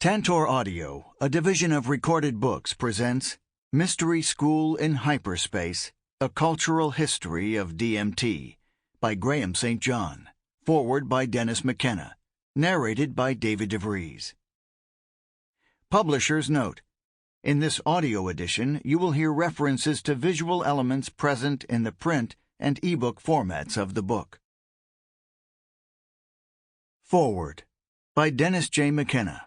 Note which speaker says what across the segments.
Speaker 1: Tantor Audio, a division of Recorded Books, presents Mystery School in Hyperspace, A Cultural History of DMT, by Graham St. John, foreword by Terence McKenna, narrated by David Vries. Publisher's note: in this audio edition, you will hear references to visual elements present in the print and ebook formats of the book. Foreword by Terence J. McKenna.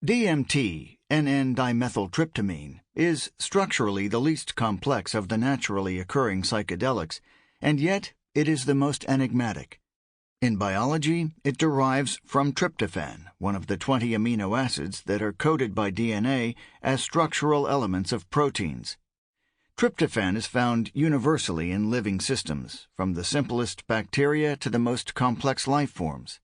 Speaker 1: DMT, N,N-dimethyltryptamine, is structurally the least complex of the naturally occurring psychedelics, and yet it is the most enigmatic. In biology, it derives from tryptophan, one of the 20 amino acids that are coded by DNA as structural elements of proteins. Tryptophan is found universally in living systems, from the simplest bacteria to the most complex life forms.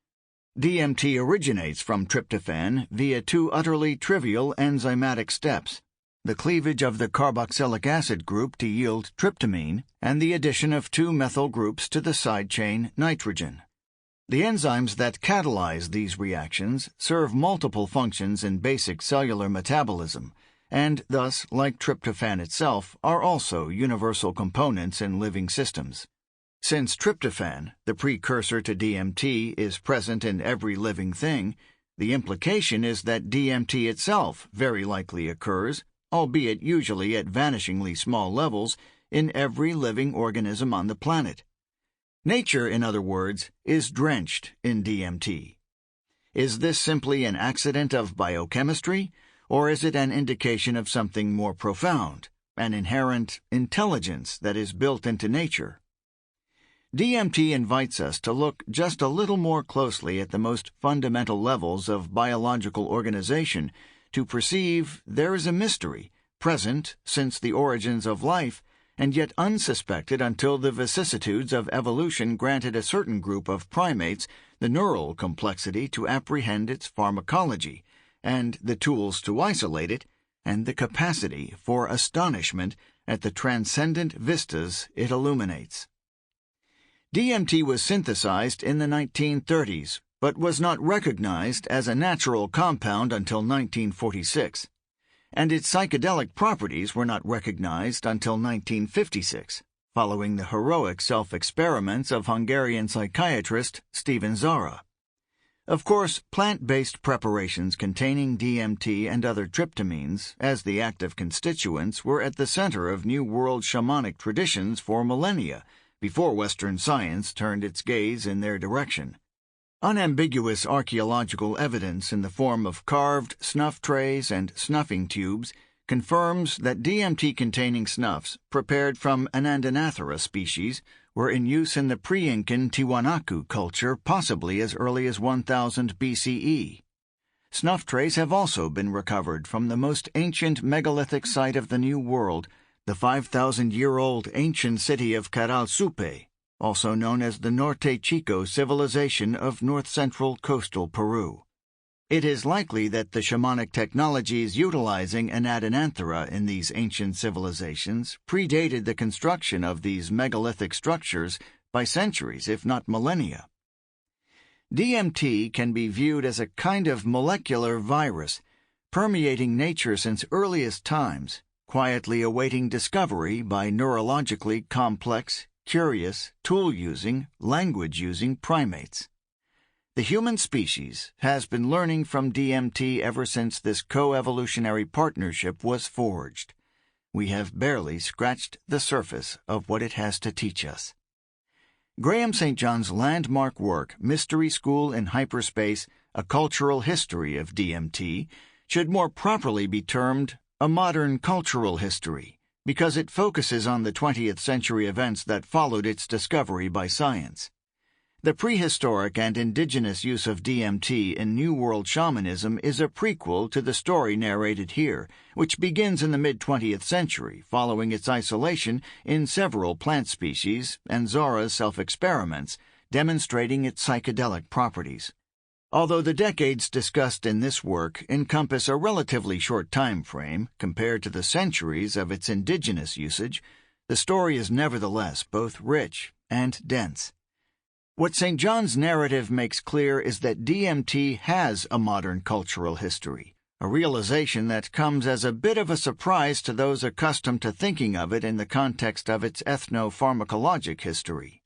Speaker 1: DMT originates from tryptophan via two utterly trivial enzymatic steps: the cleavage of the carboxylic acid group to yield tryptamine, and the addition of two methyl groups to the side chain nitrogen. The enzymes that catalyze these reactions serve multiple functions in basic cellular metabolism, and thus, like tryptophan itself, are also universal components in living systems. Since tryptophan, the precursor to DMT, is present in every living thing, the implication is that DMT itself very likely occurs, albeit usually at vanishingly small levels, in every living organism on the planet. Nature, in other words, is drenched in DMT. Is this simply an accident of biochemistry, or is it an indication of something more profound, an inherent intelligence that is built into nature? DMT invites us to look just a little more closely at the most fundamental levels of biological organization to perceive there is a mystery present since the origins of life, and yet unsuspected until the vicissitudes of evolution granted a certain group of primates the neural complexity to apprehend its pharmacology, and the tools to isolate it, and the capacity for astonishment at the transcendent vistas it illuminates. DMT was synthesized in the 1930s, but was not recognized as a natural compound until 1946, and its psychedelic properties were not recognized until 1956, following the heroic self-experiments of Hungarian psychiatrist Stephen Zara. Of course, plant-based preparations containing DMT and other tryptamines as the active constituents were at the center of New World shamanic traditions for millennia, before Western science turned its gaze in their direction. Unambiguous archaeological evidence in the form of carved snuff trays and snuffing tubes confirms that DMT-containing snuffs prepared from Anandanathera species were in use in the pre-Incan Tiwanaku culture possibly as early as 1000 BCE. Snuff trays have also been recovered from the most ancient megalithic site of the New World, the 5,000-year-old ancient city of Caralsupe, also known as the Norte Chico civilization of north-central coastal Peru. It is likely that the shamanic technologies utilizing Anadenanthera in these ancient civilizations predated the construction of these megalithic structures by centuries, if not millennia. DMT can be viewed as a kind of molecular virus, permeating nature since earliest times, quietly awaiting discovery by neurologically complex, curious, tool-using, language-using primates. The human species has been learning from DMT ever since this co-evolutionary partnership was forged. We have barely scratched the surface of what it has to teach us. Graham St. John's landmark work, Mystery School in Hyperspace, A Cultural History of DMT, should more properly be termed a modern cultural history, because it focuses on the 20th century events that followed its discovery by science. The prehistoric and indigenous use of DMT in New World shamanism is a prequel to the story narrated here, which begins in the mid-20th century, following its isolation in several plant species and Zara's self-experiments, demonstrating its psychedelic properties. Although the decades discussed in this work encompass a relatively short time frame compared to the centuries of its indigenous usage, the story is nevertheless both rich and dense. What St. John's narrative makes clear is that DMT has a modern cultural history, a realization that comes as a bit of a surprise to those accustomed to thinking of it in the context of its ethno-pharmacologic history.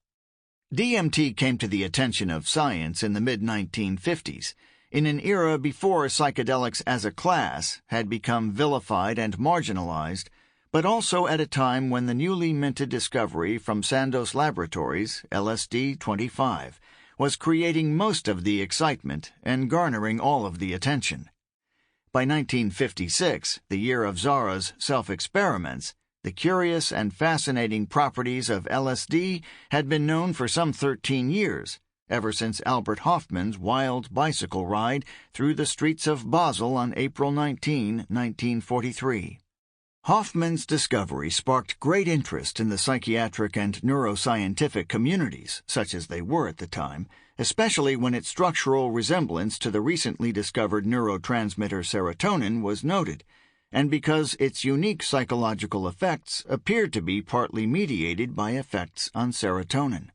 Speaker 1: DMT came to the attention of science in the mid-1950s, in an era before psychedelics as a class had become vilified and marginalized, but also at a time when the newly minted discovery from Sandoz Laboratories, LSD-25, was creating most of the excitement and garnering all of the attention. By 1956, the year of Zara's self-experiments, the curious and fascinating properties of LSD had been known for some 13 years, ever since Albert Hofmann's wild bicycle ride through the streets of Basel on April 19, 1943. Hofmann's discovery sparked great interest in the psychiatric and neuroscientific communities, such as they were at the time, especially when its structural resemblance to the recently discovered neurotransmitter serotonin was noted, and because its unique psychological effects appeared to be partly mediated by effects on serotonin.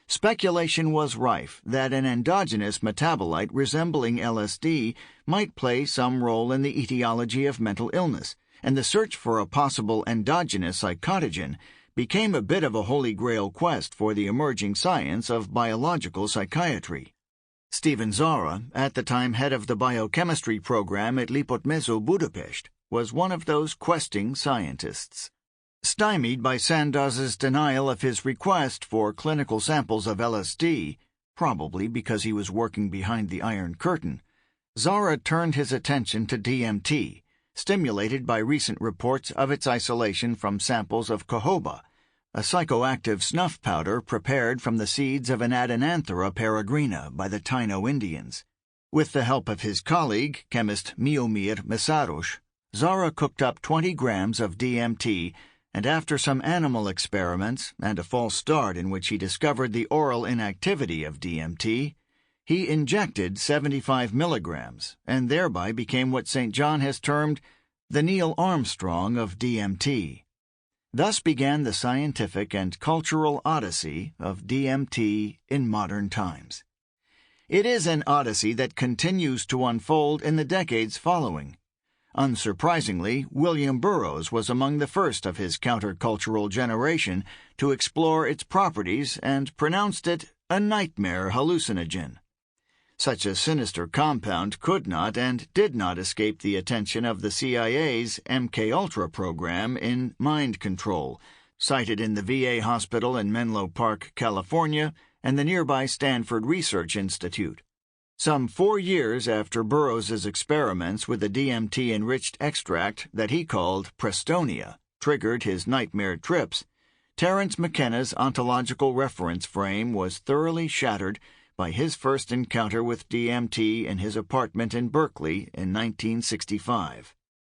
Speaker 1: Speculation was rife that an endogenous metabolite resembling LSD might play some role in the etiology of mental illness, and the search for a possible endogenous psychotogen became a bit of a holy grail quest for the emerging science of biological psychiatry. Stephen Zara, at the time head of the biochemistry program at Lipotmezo Budapest, was one of those questing scientists. Stymied by Sandoz's denial of his request for clinical samples of LSD, probably because he was working behind the Iron Curtain, Zara turned his attention to DMT, stimulated by recent reports of its isolation from samples of cohoba, a psychoactive snuff powder prepared from the seeds of an Adenanthera peregrina by the Taino Indians. With the help of his colleague, chemist Miomir Meszaros, Zara cooked up 20 grams of DMT, and after some animal experiments and a false start in which he discovered the oral inactivity of DMT, he injected 75 milligrams, and thereby became what St. John has termed the Neil Armstrong of DMT. Thus began the scientific and cultural odyssey of DMT in modern times. It is an odyssey that continues to unfold in the decades following. Unsurprisingly, William Burroughs was among the first of his countercultural generation to explore its properties and pronounced it a nightmare hallucinogen. Such a sinister compound could not and did not escape the attention of the CIA's MKUltra program in Mind Control, cited in the VA hospital in Menlo Park, California, and the nearby Stanford Research Institute. Some 4 years after Burroughs's experiments with the DMT-enriched extract that he called Prestonia triggered his nightmare trips, Terence McKenna's ontological reference frame was thoroughly shattered by his first encounter with DMT in his apartment in Berkeley in 1965.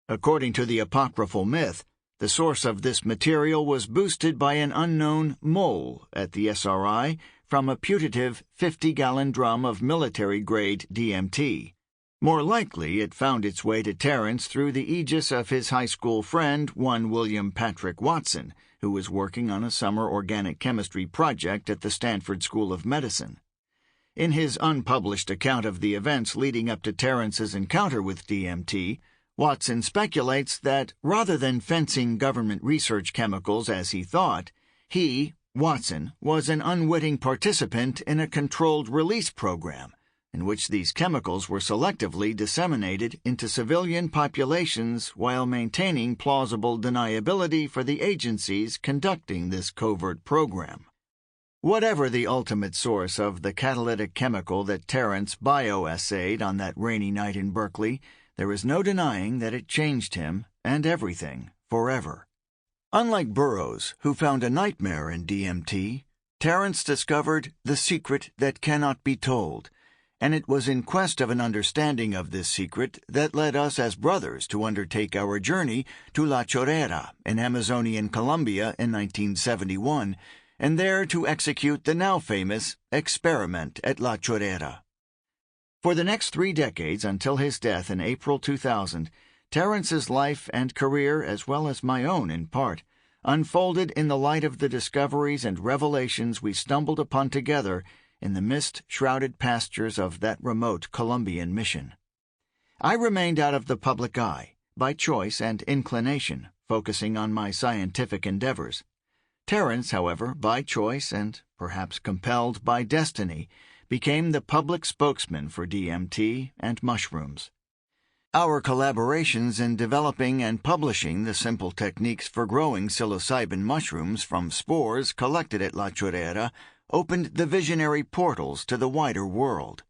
Speaker 1: According to the apocryphal myth, the source of this material was boosted by an unknown mole at the SRI from a putative 50-gallon drum of military-grade DMT. More likely, it found its way to Terence through the aegis of his high school friend, one William Patrick Watson, who was working on a summer organic chemistry project at the Stanford School of Medicine. In his unpublished account of the events leading up to Terence's encounter with DMT, Watson speculates that rather than fencing government research chemicals as he thought, he, Watson, was an unwitting participant in a controlled release program in which these chemicals were selectively disseminated into civilian populations while maintaining plausible deniability for the agencies conducting this covert program. Whatever the ultimate source of the catalytic chemical that Terence bioassayed on that rainy night in Berkeley, there is no denying that it changed him and everything forever. Unlike Burroughs, who found a nightmare in DMT, Terence discovered the secret that cannot be told, and it was in quest of an understanding of this secret that led us as brothers to undertake our journey to La Chorrera in Amazonian Colombia in 1971, and there to execute the now famous experiment at La Chorrera. For the next 3 decades until his death in April 2000, Terence's life and career, as well as my own in part, unfolded in the light of the discoveries and revelations we stumbled upon together in the mist-shrouded pastures of that remote Colombian mission. I remained out of the public eye, by choice and inclination, focusing on my scientific endeavors. Terence, however, by choice and perhaps compelled by destiny, became the public spokesman for DMT and mushrooms. Our collaborations in developing and publishing the simple techniques for growing psilocybin mushrooms from spores collected at La Chorrera opened the visionary portals to the wider world.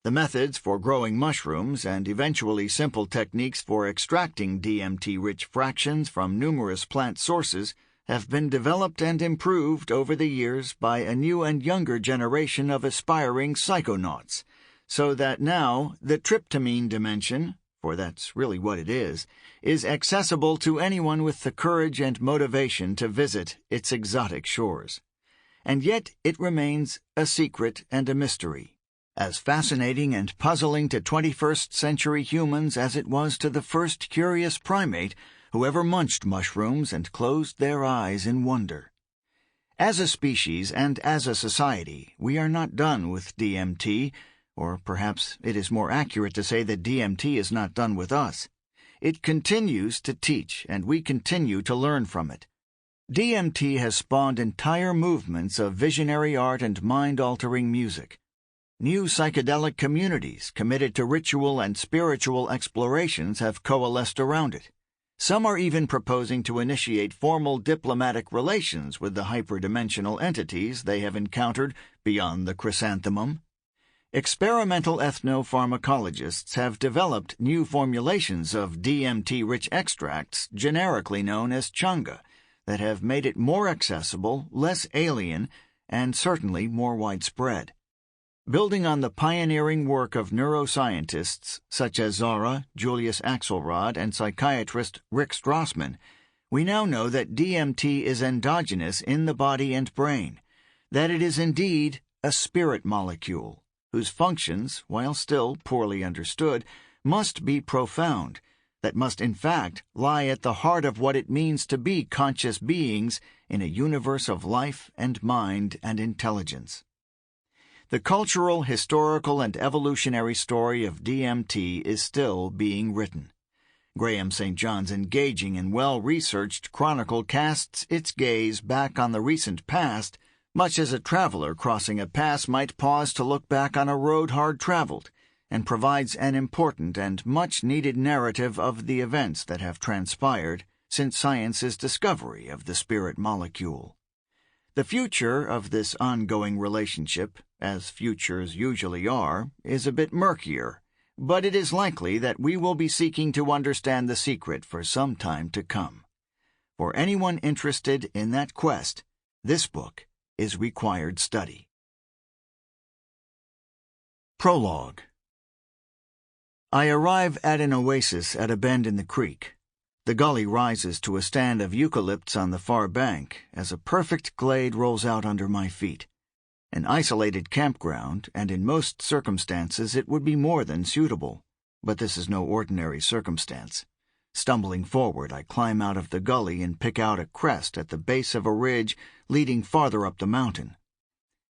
Speaker 1: The methods for growing mushrooms and eventually simple techniques for extracting DMT-rich fractions from numerous plant sources have been developed and improved over the years by a new and younger generation of aspiring psychonauts, so that now the tryptamine dimension, for that's really what it is accessible to anyone with the courage and motivation to visit its exotic shores. And yet it remains a secret and a mystery, as fascinating and puzzling to 21st century humans as it was to the first curious primate who ever munched mushrooms and closed their eyes in wonder. As a species and as a society, we are not done with DMT, or perhaps it is more accurate to say that DMT is not done with us. It continues to teach, and we continue to learn from it. DMT has spawned entire movements of visionary art and mind-altering music. New psychedelic communities committed to ritual and spiritual explorations have coalesced around it. Some are even proposing to initiate formal diplomatic relations with the hyperdimensional entities they have encountered beyond the chrysanthemum. Experimental ethnopharmacologists have developed new formulations of DMT-rich extracts generically known as changa that have made it more accessible, less alien, and certainly more widespread. Building on the pioneering work of neuroscientists such as Zara, Julius Axelrod, and psychiatrist Rick Strassman, we now know that DMT is endogenous in the body and brain, that it is indeed a spirit molecule, whose functions, while still poorly understood, must be profound, that must in fact lie at the heart of what it means to be conscious beings in a universe of life and mind and intelligence. The cultural, historical, and evolutionary story of DMT is still being written. Graham St. John's engaging and well-researched chronicle casts its gaze back on the recent past, much as a traveler crossing a pass might pause to look back on a road hard traveled, and provides an important and much-needed narrative of the events that have transpired since science's discovery of the spirit molecule. The future of this ongoing relationship, as futures usually are, is a bit murkier, but it is likely that we will be seeking to understand the secret for some time to come. For anyone interested in that quest, this book is required study. Prologue. I arrive at an oasis at a bend in the creek. The gully rises to a stand of eucalypts on the far bank as a perfect glade rolls out under my feet. An isolated campground, and in most circumstances it would be more than suitable. But this is no ordinary circumstance. Stumbling forward, I climb out of the gully and pick out a crest at the base of a ridge leading farther up the mountain.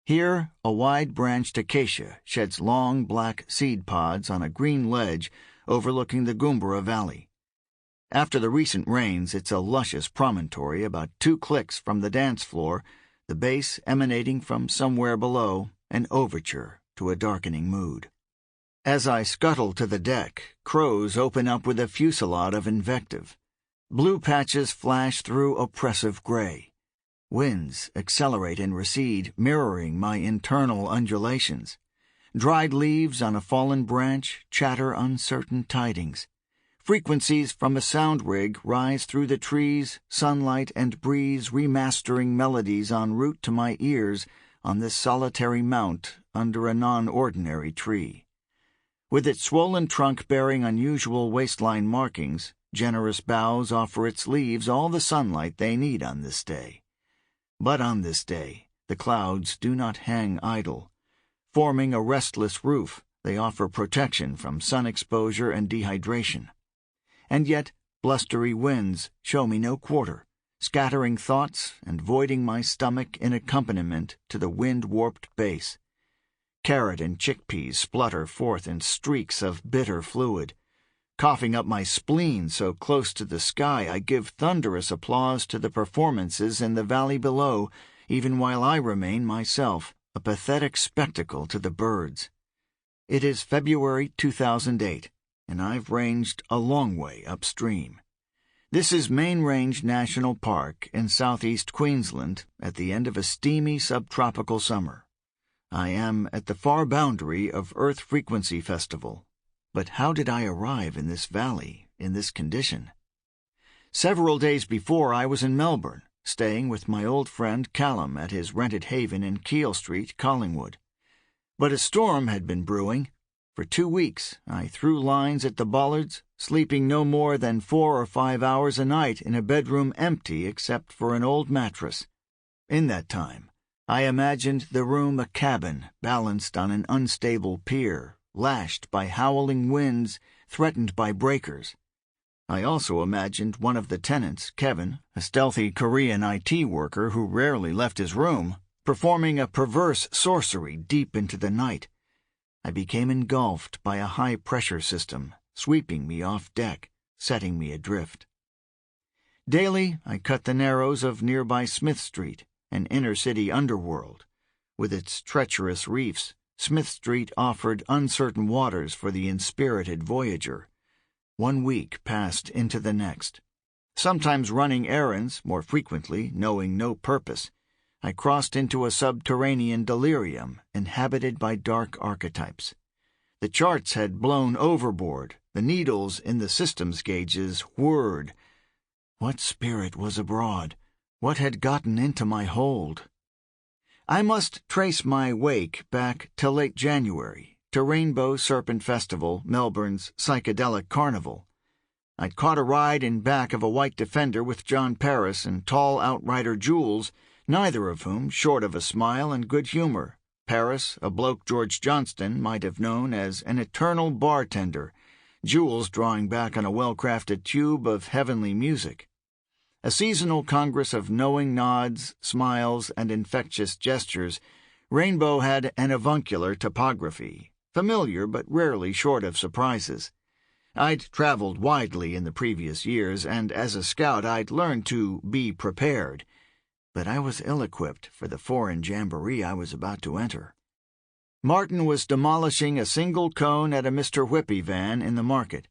Speaker 1: Here, a wide-branched acacia sheds long black seed pods on a green ledge overlooking the Goombara Valley. After the recent rains, it's a luscious promontory about 2 clicks from the dance floor, the base emanating from somewhere below, an overture to a darkening mood. As I scuttle to the deck, crows open up with a fusillade of invective. Blue patches flash through oppressive gray. Winds accelerate and recede, mirroring my internal undulations. Dried leaves on a fallen branch chatter uncertain tidings. Frequencies from a sound rig rise through the trees, sunlight and breeze remastering melodies en route to my ears on this solitary mount under a non-ordinary tree. With its swollen trunk bearing unusual waistline markings, generous boughs offer its leaves all the sunlight they need on this day. But on this day, the clouds do not hang idle. Forming a restless roof, they offer protection from sun exposure and dehydration. And yet, blustery winds show me no quarter, scattering thoughts and voiding my stomach in accompaniment to the wind-warped bass. Carrot and chickpeas splutter forth in streaks of bitter fluid. Coughing up my spleen so close to the sky, I give thunderous applause to the performances in the valley below, even while I remain myself a pathetic spectacle to the birds. It is February 2008, and I've ranged a long way upstream. This is Main Range National Park in southeast Queensland at the end of a steamy subtropical summer. I am at the far boundary of Earth Frequency Festival. But how did I arrive in this valley, in this condition? Several days before, I was in Melbourne, staying with my old friend Callum at his rented haven in Keele Street, Collingwood. But a storm had been brewing. For 2 weeks, I threw lines at the bollards, sleeping no more than 4 or 5 hours a night in a bedroom empty except for an old mattress. In that time, I imagined the room a cabin balanced on an unstable pier, lashed by howling winds, threatened by breakers. I also imagined one of the tenants, Kevin, a stealthy Korean IT worker who rarely left his room, performing a perverse sorcery deep into the night. I became engulfed by a high-pressure system, sweeping me off deck, setting me adrift. Daily, I cut the narrows of nearby Smith Street, an inner-city underworld. With its treacherous reefs, Smith Street offered uncertain waters for the inspirited voyager. 1 week passed into the next. Sometimes running errands, more frequently knowing no purpose, I crossed into a subterranean delirium inhabited by dark archetypes. The charts had blown overboard, the needles in the systems gauges whirred. What spirit was abroad? What had gotten into my hold? I must trace my wake back to late January, to Rainbow Serpent Festival, Melbourne's psychedelic carnival. I'd caught a ride in back of a white Defender with John Paris and tall outrider Jules, neither of whom short of a smile and good humor. Paris, a bloke George Johnston might have known as an eternal bartender, Jules drawing back on a well-crafted tube of heavenly music. A seasonal congress of knowing nods, smiles, and infectious gestures, Rainbow had an avuncular topography, familiar but rarely short of surprises. I'd traveled widely in the previous years, and as a scout I'd learned to be prepared. But I was ill-equipped for the foreign jamboree I was about to enter. Martin was demolishing a single cone at a Mr. Whippy van in the market.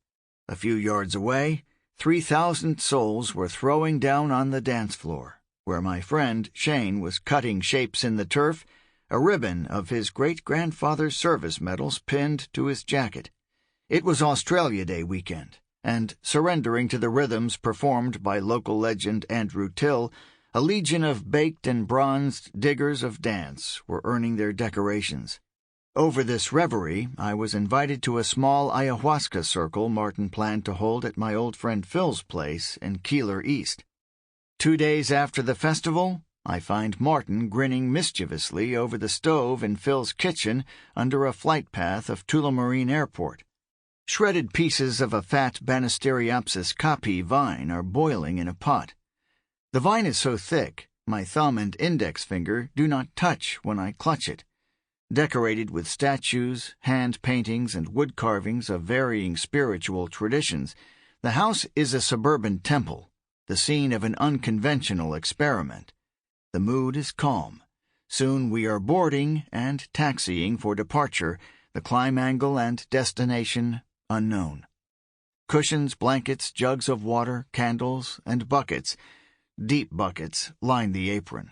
Speaker 1: A few yards away, 3,000 souls were throwing down on the dance floor, where my friend Shane was cutting shapes in the turf, a ribbon of his great-grandfather's service medals pinned to his jacket. It was Australia Day weekend, and surrendering to the rhythms performed by local legend Andrew Till, a legion of baked and bronzed diggers of dance were earning their decorations. Over this reverie, I was invited to a small ayahuasca circle Martin planned to hold at my old friend Phil's place in Keeler East. 2 days after the festival, I find Martin grinning mischievously over the stove in Phil's kitchen under a flight path of Tullamarine Airport. Shredded pieces of a fat Banisteriopsis caapi vine are boiling in a pot. The vine is so thick, my thumb and index finger do not touch when I clutch it. Decorated with statues, hand paintings, and wood carvings of varying spiritual traditions, the house is a suburban temple, the scene of an unconventional experiment. The mood is calm. Soon we are boarding and taxiing for departure, the climb angle and destination unknown. Cushions, blankets, jugs of water, candles, and buckets, deep buckets, line the apron.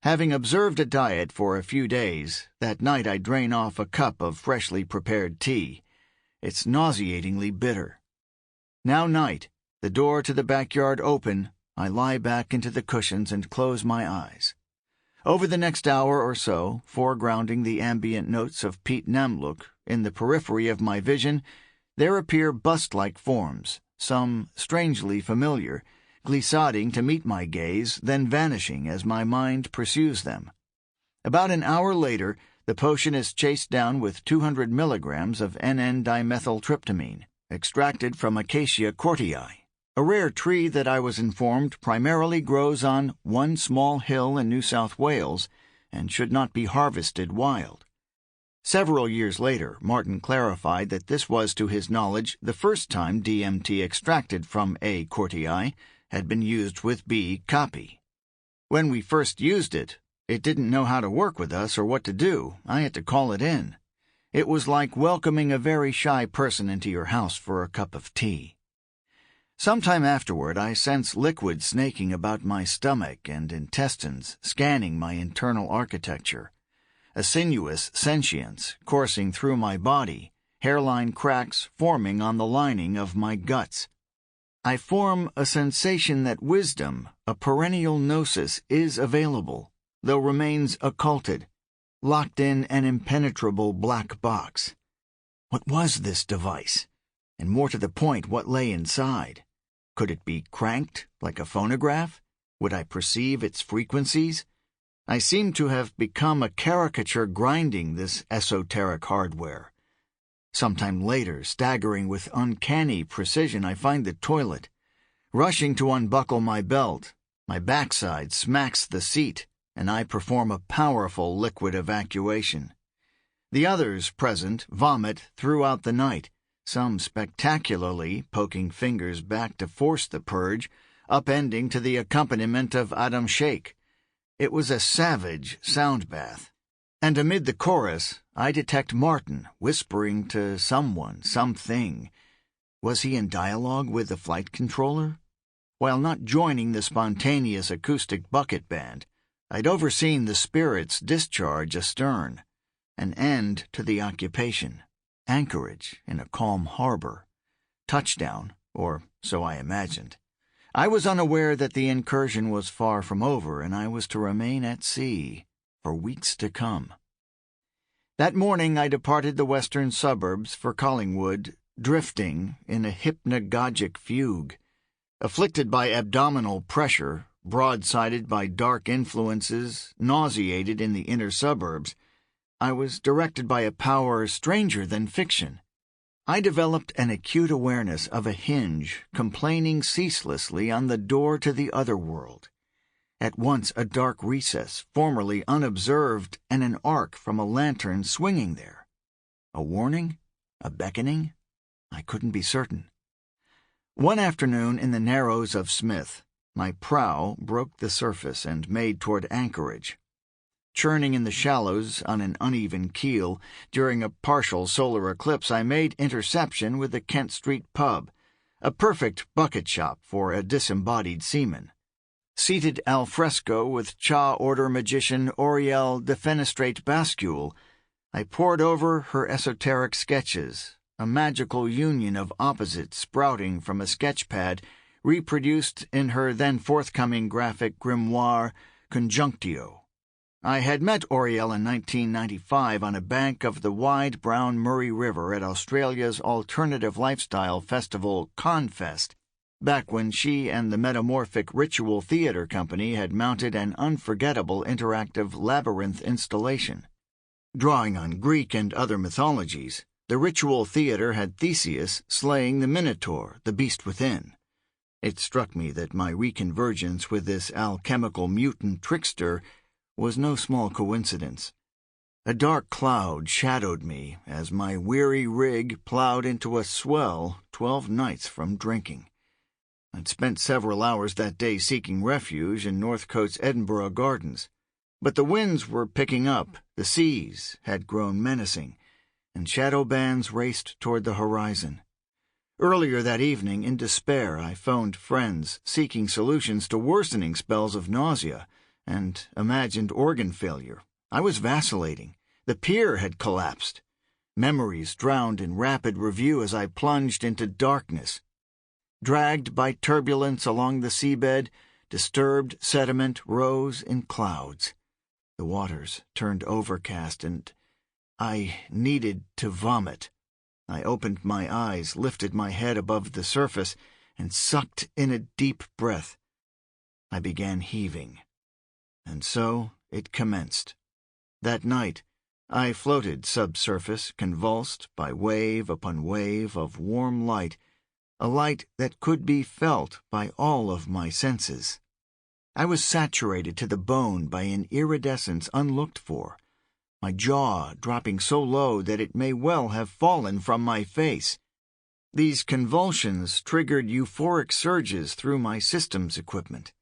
Speaker 1: Having observed a diet for a few days, that night I drain off a cup of freshly prepared tea. It's nauseatingly bitter. Now night, the door to the backyard open, I lie back into the cushions and close my eyes. Over the next hour or so, foregrounding the ambient notes of Pete Namlook, in the periphery of my vision, there appear bust-like forms, some strangely familiar, glissading to meet my gaze, then vanishing as my mind pursues them. About an hour later, the potion is chased down with 200 milligrams of NN-dimethyltryptamine, extracted from Acacia cortii. a rare tree that I was informed primarily grows on one small hill in New South Wales and should not be harvested wild. Several years later, Martin clarified that this was, to his knowledge, the first time DMT extracted from A. cortii had been used with B. caapi. When we first used it, it didn't know how to work with us or what to do. I had to call it in. It was like welcoming a very shy person into your house for a cup of tea. Sometime afterward, I sensed liquid snaking about my stomach and intestines, scanning my internal architecture. A sinuous sentience coursing through my body, hairline cracks forming on the lining of my guts. I form a sensation that wisdom, a perennial gnosis, is available, though remains occulted, locked in an impenetrable black box. What was this device? And more to the point, what lay inside? Could it be cranked like a phonograph? Would I perceive its frequencies? I seem to have become a caricature grinding this esoteric hardware. Sometime later, staggering with uncanny precision, I find the toilet. Rushing to unbuckle my belt, my backside smacks the seat, and I perform a powerful liquid evacuation. The others present vomit throughout the night, some spectacularly poking fingers back to force the purge, upending to the accompaniment of Adam Shake. It was a savage sound bath. And amid the chorus, I detect Martin whispering to someone, something. Was he in dialogue with the flight controller? While not joining the spontaneous acoustic bucket band, I'd overseen the spirits discharge astern, an end to the occupation, anchorage in a calm harbor, touchdown, or so I imagined. I was unaware that the incursion was far from over, and I was to remain at sea for weeks to come. That morning I departed the western suburbs for Collingwood, drifting in a hypnagogic fugue. Afflicted by abdominal pressure, broadsided by dark influences, nauseated in the inner suburbs, I was directed by a power stranger than fiction. I developed an acute awareness of a hinge complaining ceaselessly on the door to the other world. At once a dark recess, formerly unobserved, and an arc from a lantern swinging there. A warning? A beckoning? I couldn't be certain. One afternoon in the narrows of Smith, my prow broke the surface and made toward anchorage. Churning in the shallows on an uneven keel, during a partial solar eclipse I made interception with the Kent Street pub, a perfect bucket shop for a disembodied seaman. Seated al fresco with cha-order magician Auriel Defenestrate Bascule, I pored over her esoteric sketches, a magical union of opposites sprouting from a sketchpad reproduced in her then forthcoming graphic grimoire Conjunctio. I had met Auriel in 1995 on a bank of the wide brown Murray River at Australia's alternative lifestyle festival Confest, back when she and the metamorphic Ritual Theatre Company had mounted an unforgettable interactive labyrinth installation. Drawing on Greek and other mythologies, the Ritual Theatre had Theseus slaying the Minotaur, the beast within. It struck me that my reconvergence with this alchemical mutant trickster was no small coincidence. A dark cloud shadowed me as my weary rig plowed into a swell 12 nights from drinking. I'd spent several hours that day seeking refuge in Northcote's Edinburgh Gardens, but the winds were picking up, the seas had grown menacing, and shadow bands raced toward the horizon. Earlier that evening, in despair, I phoned friends seeking solutions to worsening spells of nausea and imagined organ failure. I was vacillating. The pier had collapsed. Memories drowned in rapid review as I plunged into darkness. Dragged by turbulence along the seabed, disturbed sediment rose in clouds. The waters turned overcast, and I needed to vomit. I opened my eyes, lifted my head above the surface, and sucked in a deep breath. I began heaving. And so it commenced. That night, I floated subsurface, convulsed by wave upon wave of warm light, a light that could be felt by all of my senses. I was saturated to the bone by an iridescence unlooked for, my jaw dropping so low that it may well have fallen from my face. These convulsions triggered euphoric surges through my systems equipment.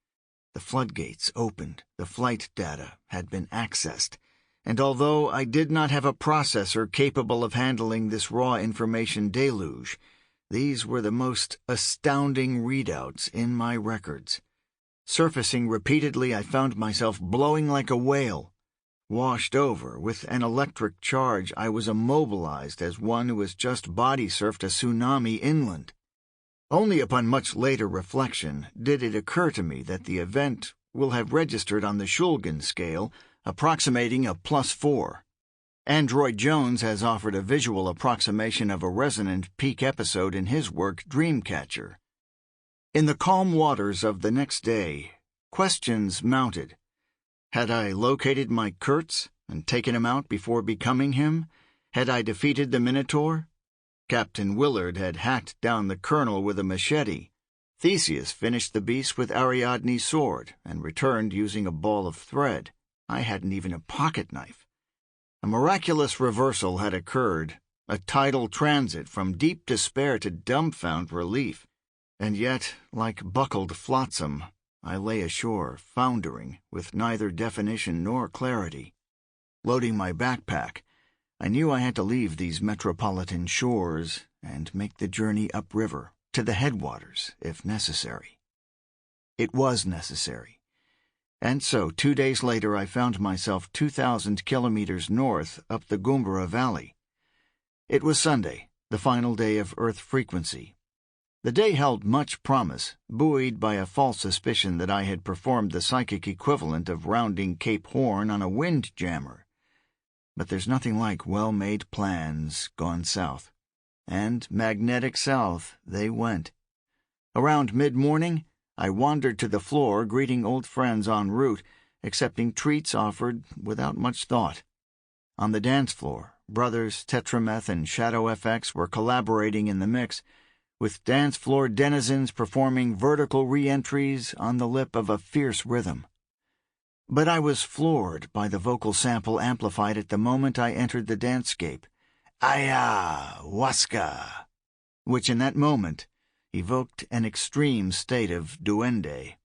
Speaker 1: The floodgates opened, the flight data had been accessed, and although I did not have a processor capable of handling this raw information deluge, these were the most astounding readouts in my records. Surfacing repeatedly, I found myself blowing like a whale. Washed over with an electric charge, I was immobilized as one who has just body-surfed a tsunami inland. Only upon much later reflection did it occur to me that the event will have registered on the Shulgin scale, approximating a +4. Android Jones has offered a visual approximation of a resonant peak episode in his work Dreamcatcher. In the calm waters of the next day, questions mounted. Had I located my Kurtz and taken him out before becoming him? Had I defeated the Minotaur? Captain Willard had hacked down the colonel with a machete. Theseus finished the beast with Ariadne's sword and returned using a ball of thread. I hadn't even a pocket knife. A miraculous reversal had occurred, a tidal transit from deep despair to dumbfound relief. And yet, like buckled flotsam, I lay ashore, foundering, with neither definition nor clarity. Loading my backpack, I knew I had to leave these metropolitan shores and make the journey upriver, to the headwaters, if necessary. It was necessary. And so, 2 days later, I found myself 2,000 kilometers north up the Goombara Valley. It was Sunday, the final day of Earth frequency. The day held much promise, buoyed by a false suspicion that I had performed the psychic equivalent of rounding Cape Horn on a windjammer. But there's nothing like well-made plans gone south. And magnetic south they went. Around mid-morning, I wandered to the floor, greeting old friends en route, accepting treats offered without much thought. On the dance floor, brothers Tetrameth and Shadow FX were collaborating in the mix, with dance floor denizens performing vertical re-entries on the lip of a fierce rhythm. But I was floored by the vocal sample amplified at the moment I entered the dancescape, Aya Waska, which in that moment evoked an extreme state of duende.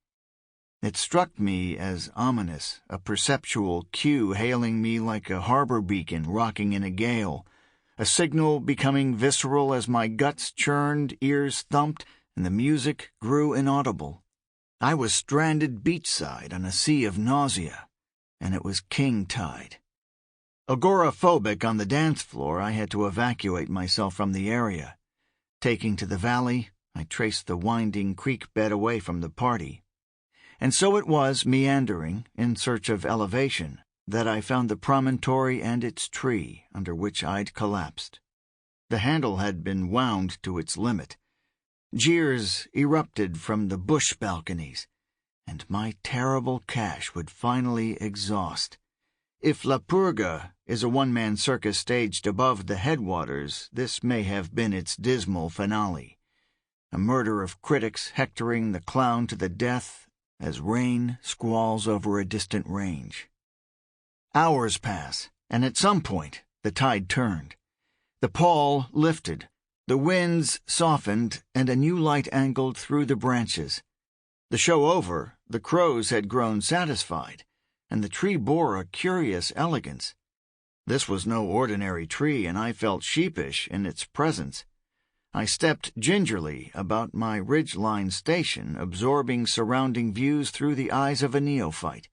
Speaker 1: It struck me as ominous, a perceptual cue hailing me like a harbor beacon rocking in a gale, a signal becoming visceral as my guts churned, ears thumped, and the music grew inaudible. I was stranded beachside on a sea of nausea, and it was king tide. Agoraphobic on the dance floor, I had to evacuate myself from the area. Taking to the valley, I traced the winding creek bed away from the party. And so it was, meandering, in search of elevation, that I found the promontory and its tree under which I'd collapsed. The handle had been wound to its limit. Jeers erupted from the bush balconies, and my terrible cash would finally exhaust. If La Purga is a one-man circus staged above the headwaters, this may have been its dismal finale. A murder of critics hectoring the clown to the death as rain squalls over a distant range. Hours pass, and at some point the tide turned. The pall lifted, the winds softened, and a new light angled through the branches. The show over, the crows had grown satisfied, and the tree bore a curious elegance. This was no ordinary tree, and I felt sheepish in its presence. I stepped gingerly about my ridge-line station, absorbing surrounding views through the eyes of a neophyte.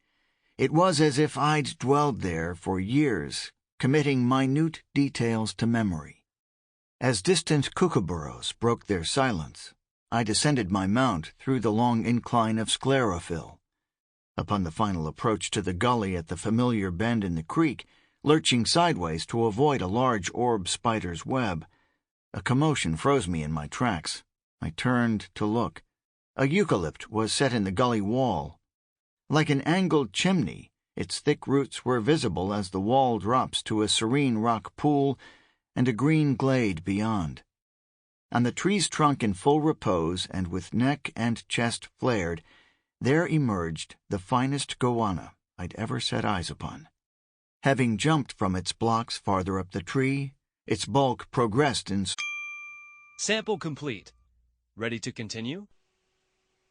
Speaker 1: It was as if I'd dwelled there for years, committing minute details to memory. As distant kookaburras broke their silence, I descended my mount through the long incline of sclerophyll. Upon the final approach to the gully at the familiar bend in the creek, lurching sideways to avoid a large orb spider's web, a commotion froze me in my tracks. I turned to look. A eucalypt was set in the gully wall. Like an angled chimney, its thick roots were visible as the wall drops to a serene rock pool and a green glade beyond. On the tree's trunk in full repose and with neck and chest flared, there emerged the finest goanna I'd ever set eyes upon. Having jumped from its blocks farther up the tree, its bulk progressed in...
Speaker 2: Sample complete. Ready to continue?